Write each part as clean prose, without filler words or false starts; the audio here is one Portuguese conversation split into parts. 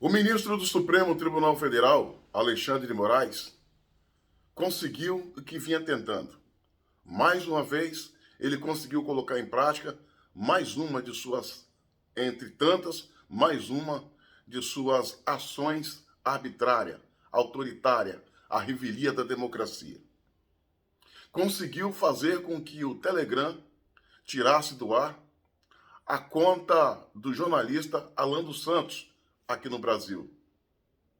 O ministro do Supremo Tribunal Federal, Alexandre de Moraes, conseguiu o que vinha tentando. Mais uma vez, ele conseguiu colocar em prática mais uma de suas, entre tantas, mais uma de suas ações arbitrárias, autoritárias, a revelia da democracia. Conseguiu fazer com que o Telegram tirasse do ar a conta do jornalista Alan dos Santos, aqui no Brasil,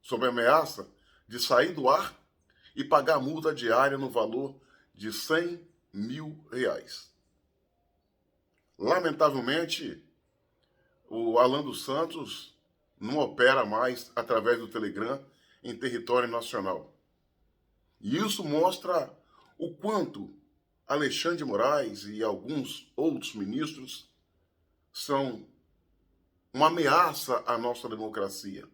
sob a ameaça de sair do ar e pagar multa diária no valor de R$ 100.000. Lamentavelmente, o Alan dos Santos não opera mais através do Telegram em território nacional. E isso mostra o quanto Alexandre de Moraes e alguns outros ministros são uma ameaça à nossa democracia.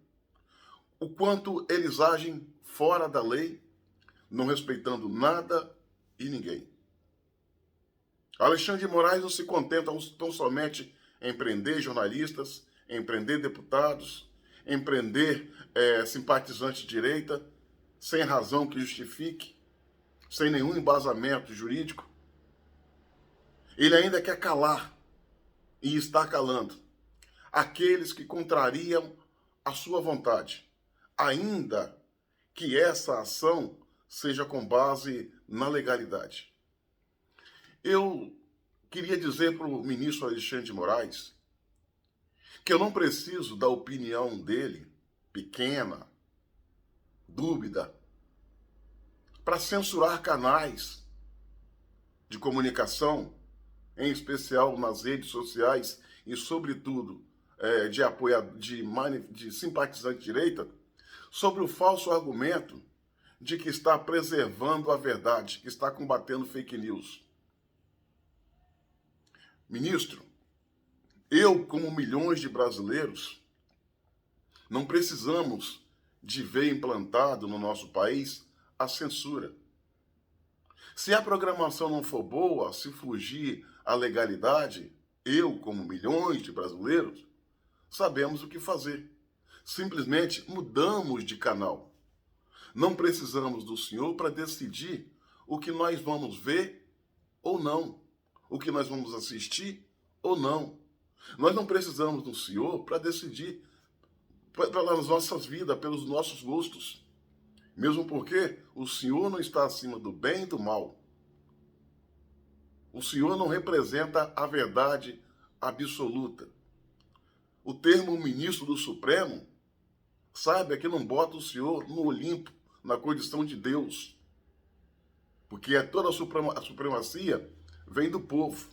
O quanto eles agem fora da lei, não respeitando nada e ninguém. Alexandre de Moraes não se contenta tão somente em prender jornalistas, em prender deputados, em prender simpatizantes de direita, sem razão que justifique, sem nenhum embasamento jurídico. Ele ainda quer calar, e está calando, aqueles que contrariam a sua vontade, ainda que essa ação seja com base na legalidade. Eu queria dizer para o ministro Alexandre de Moraes que eu não preciso da opinião dele, pequena, dúbida, para censurar canais de comunicação, em especial nas redes sociais e, sobretudo, de simpatizante de direita, sobre o falso argumento de que está preservando a verdade, que está combatendo fake news. Ministro, eu, como milhões de brasileiros, não precisamos de ver implantado no nosso país a censura. Se a programação não for boa, se fugir à legalidade, eu, como milhões de brasileiros, sabemos o que fazer. Simplesmente mudamos de canal. Não precisamos do senhor para decidir o que nós vamos ver ou não, o que nós vamos assistir ou não. Nós não precisamos do senhor para decidir pelas nossas vidas, pelos nossos gostos. Mesmo porque o senhor não está acima do bem e do mal. O senhor não representa a verdade absoluta. O termo ministro do Supremo, saiba que não bota o senhor no Olimpo, na condição de Deus. Porque toda a supremacia vem do povo.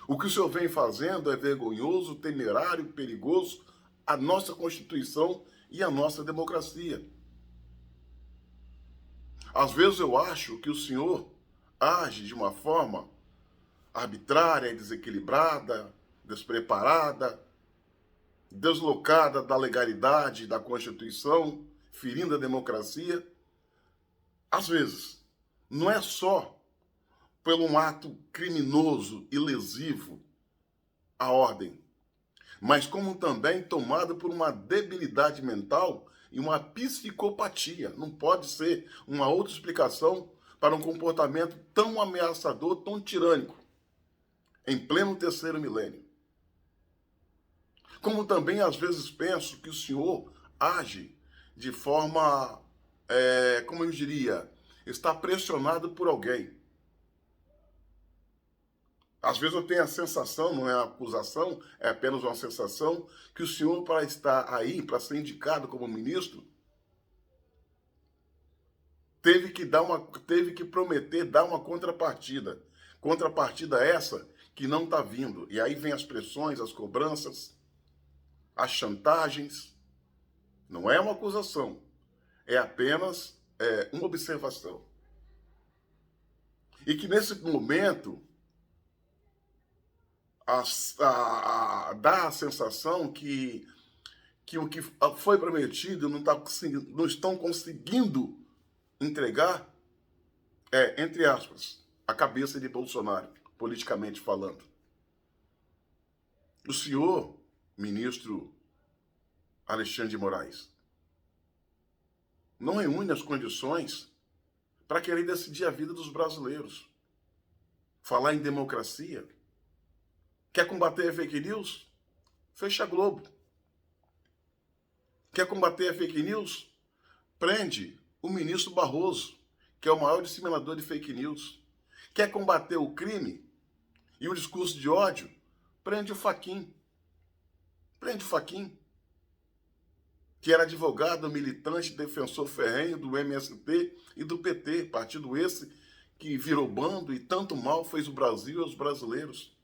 O que o senhor vem fazendo é vergonhoso, temerário, perigoso à nossa Constituição e à nossa democracia. Às vezes eu acho que o senhor age de uma forma arbitrária, desequilibrada, despreparada, deslocada da legalidade, da Constituição, ferindo a democracia. Às vezes, não é só pelo um ato criminoso e lesivo à ordem, mas como também tomado por uma debilidade mental e uma psicopatia. Não pode ser uma outra explicação para um comportamento tão ameaçador, tão tirânico, em pleno terceiro milênio. Como também, às vezes, penso que o senhor age de forma, como eu diria, está pressionado por alguém. Às vezes eu tenho a sensação, não é uma acusação, é apenas uma sensação, que o senhor, para estar aí, para ser indicado como ministro, teve que prometer dar uma contrapartida. Contrapartida essa que não está vindo. E aí vem as pressões, as cobranças, as chantagens. Não é uma acusação, é apenas uma observação. E que nesse momento dá a sensação que o que foi prometido não estão conseguindo entregar, entre aspas, a cabeça de Bolsonaro, politicamente falando. O senhor, ministro Alexandre de Moraes? Não reúne as condições para querer decidir a vida dos brasileiros. Falar em democracia. Quer combater a fake news? Fecha a Globo. Quer combater a fake news? Prende o ministro Barroso, que é o maior disseminador de fake news. Quer combater o crime e o discurso de ódio? Prende o Fachin. Prende o Fachin, que era advogado, militante, defensor ferrenho do MST e do PT, partido esse que virou bando e tanto mal fez o Brasil e os brasileiros.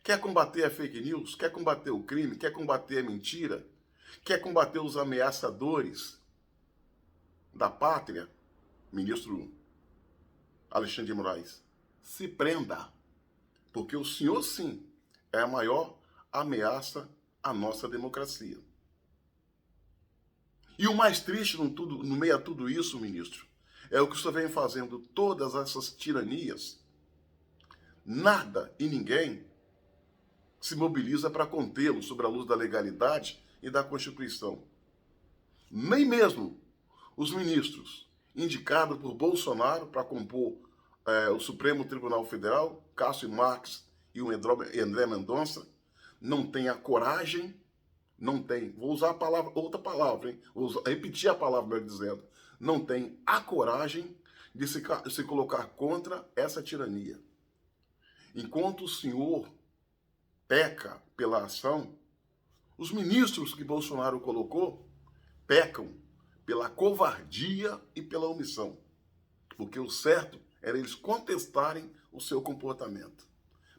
Quer combater a fake news? Quer combater o crime? Quer combater a mentira? Quer combater os ameaçadores da pátria? Ministro Alexandre de Moraes, se prenda, porque o senhor, sim, é a maior ameaça à nossa democracia. E o mais triste no meio a tudo isso, ministro, é o que o senhor vem fazendo todas essas tiranias. Nada e ninguém se mobiliza para contê-lo sob a luz da legalidade e da Constituição. Nem mesmo os ministros indicados por Bolsonaro para compor o Supremo Tribunal Federal, Cássio Marques e o André Mendonça, não têm a coragem, não tem, vou usar a palavra, outra palavra, hein? Vou repetir a palavra, melhor dizendo, não tem a coragem de se colocar contra essa tirania. Enquanto o senhor peca pela ação, os ministros que Bolsonaro colocou pecam pela covardia e pela omissão. Porque o certo era eles contestarem o seu comportamento.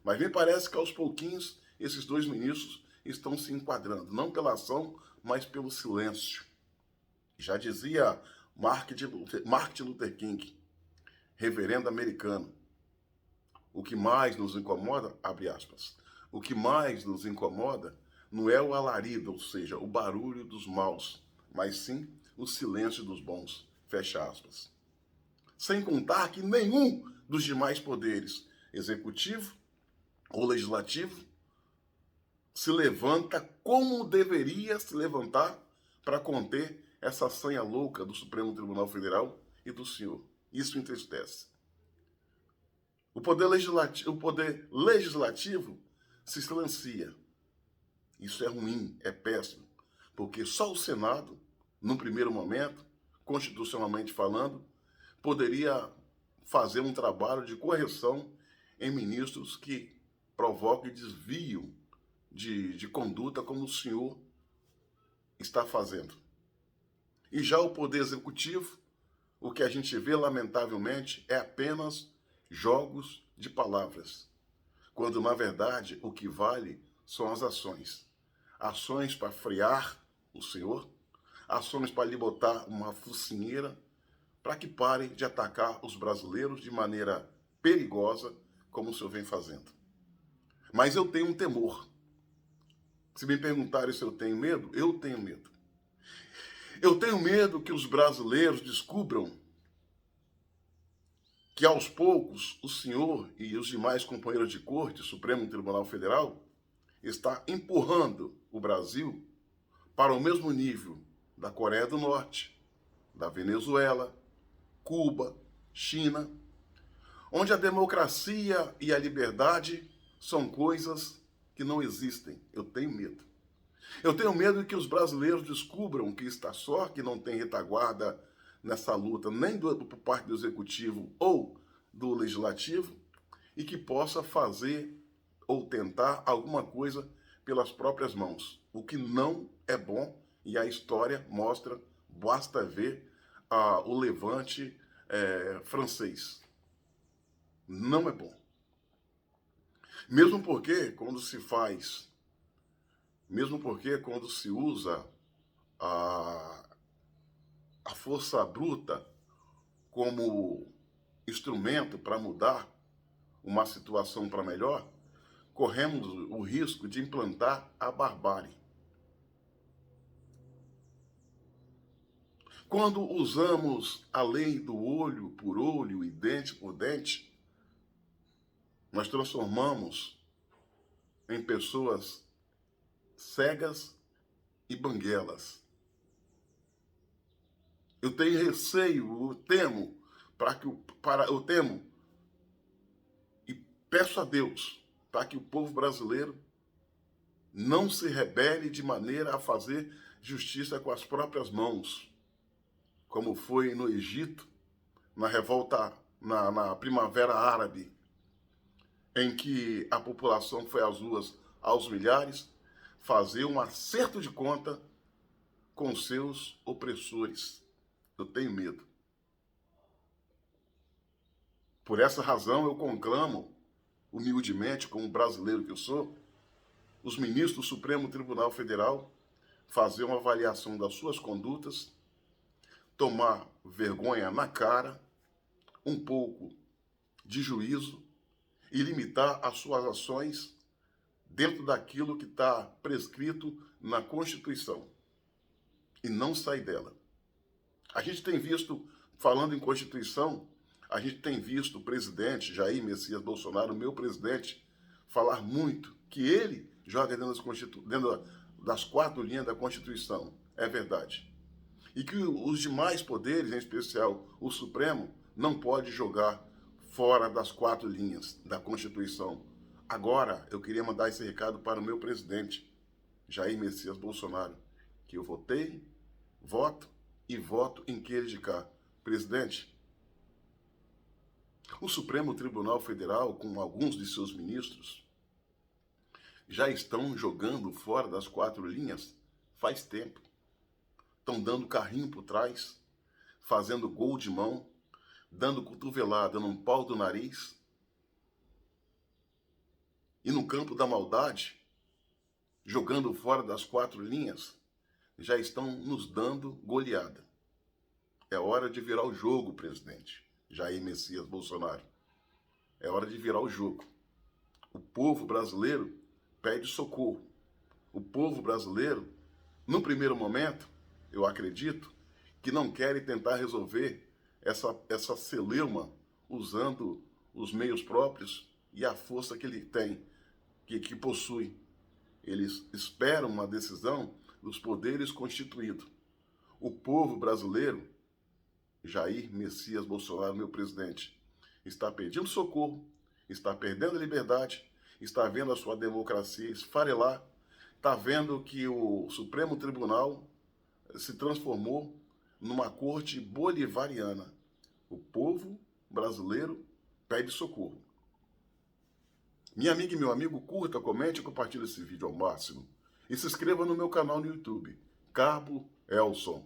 Mas me parece que aos pouquinhos esses dois ministros estão se enquadrando, não pela ação, mas pelo silêncio. Já dizia Martin Luther King, reverendo americano, o que mais nos incomoda, abre aspas, o que mais nos incomoda não é o alarido, ou seja, o barulho dos maus, mas sim o silêncio dos bons, fecha aspas. Sem contar que nenhum dos demais poderes, executivo ou legislativo, se levanta como deveria se levantar para conter essa sanha louca do Supremo Tribunal Federal e do senhor. Isso entristece. O poder legislativo se silencia. Isso é ruim, é péssimo, porque só o Senado, num primeiro momento, constitucionalmente falando, poderia fazer um trabalho de correção em ministros que provoquem desvio de conduta como o senhor está fazendo. E já o Poder Executivo, o que a gente vê, lamentavelmente, é apenas jogos de palavras, quando, na verdade, o que vale são as ações. Ações para frear o senhor, ações para lhe botar uma focinheira, para que pare de atacar os brasileiros de maneira perigosa, como o senhor vem fazendo. Mas eu tenho um temor. Se me perguntarem se eu tenho medo, eu tenho medo. Eu tenho medo que os brasileiros descubram que aos poucos o senhor e os demais companheiros de corte, Supremo Tribunal Federal, está empurrando o Brasil para o mesmo nível da Coreia do Norte, da Venezuela, Cuba, China, onde a democracia e a liberdade são coisas que não existem. Eu tenho medo. Eu tenho medo de que os brasileiros descubram que está só, que não tem retaguarda nessa luta, nem por parte do executivo ou do legislativo, e que possa fazer ou tentar alguma coisa pelas próprias mãos, o que não é bom, e a história mostra, basta ver o levante francês. Não é bom. Mesmo porque quando se usa a força bruta como instrumento para mudar uma situação para melhor, corremos o risco de implantar a barbárie. Quando usamos a lei do olho por olho e dente por dente, nós transformamos em pessoas cegas e banguelas. Eu tenho receio, eu temo, eu temo e peço a Deus para que o povo brasileiro não se rebele de maneira a fazer justiça com as próprias mãos, como foi no Egito, na revolta, na Primavera Árabe, em que a população foi às ruas aos milhares fazer um acerto de conta com seus opressores. Eu tenho medo. Por essa razão, eu conclamo, humildemente, como brasileiro que eu sou, os ministros do Supremo Tribunal Federal fazer uma avaliação das suas condutas, tomar vergonha na cara, um pouco de juízo e limitar as suas ações dentro daquilo que está prescrito na Constituição e não sair dela. A gente tem visto, falando em Constituição, a gente tem visto o presidente Jair Messias Bolsonaro, meu presidente, falar muito que ele joga dentro das 4 linhas da Constituição. É verdade. E que os demais poderes, em especial o Supremo, não pode jogar fora das 4 linhas da Constituição. Agora, eu queria mandar esse recado para o meu presidente, Jair Messias Bolsonaro, que eu votei, voto e voto em que ele de cá. Presidente, o Supremo Tribunal Federal, com alguns de seus ministros, já estão jogando fora das 4 linhas faz tempo. Estão dando carrinho por trás, fazendo gol de mão, dando cotovelada num pau do nariz. E no campo da maldade, jogando fora das 4 linhas, já estão nos dando goleada. É hora de virar o jogo, presidente Jair Messias Bolsonaro. É hora de virar o jogo. O povo brasileiro pede socorro. O povo brasileiro, no primeiro momento, eu acredito, que não querem tentar resolver essa celeuma usando os meios próprios e a força que ele tem, que possui. Eles esperam uma decisão dos poderes constituídos. O povo brasileiro, Jair Messias Bolsonaro, meu presidente, está pedindo socorro, está perdendo a liberdade, está vendo a sua democracia esfarelar, está vendo que o Supremo Tribunal se transformou numa corte bolivariana. O povo brasileiro pede socorro. Minha amiga e meu amigo, curta, comente e compartilhe esse vídeo ao máximo. E se inscreva no meu canal no YouTube, Cabo Elson.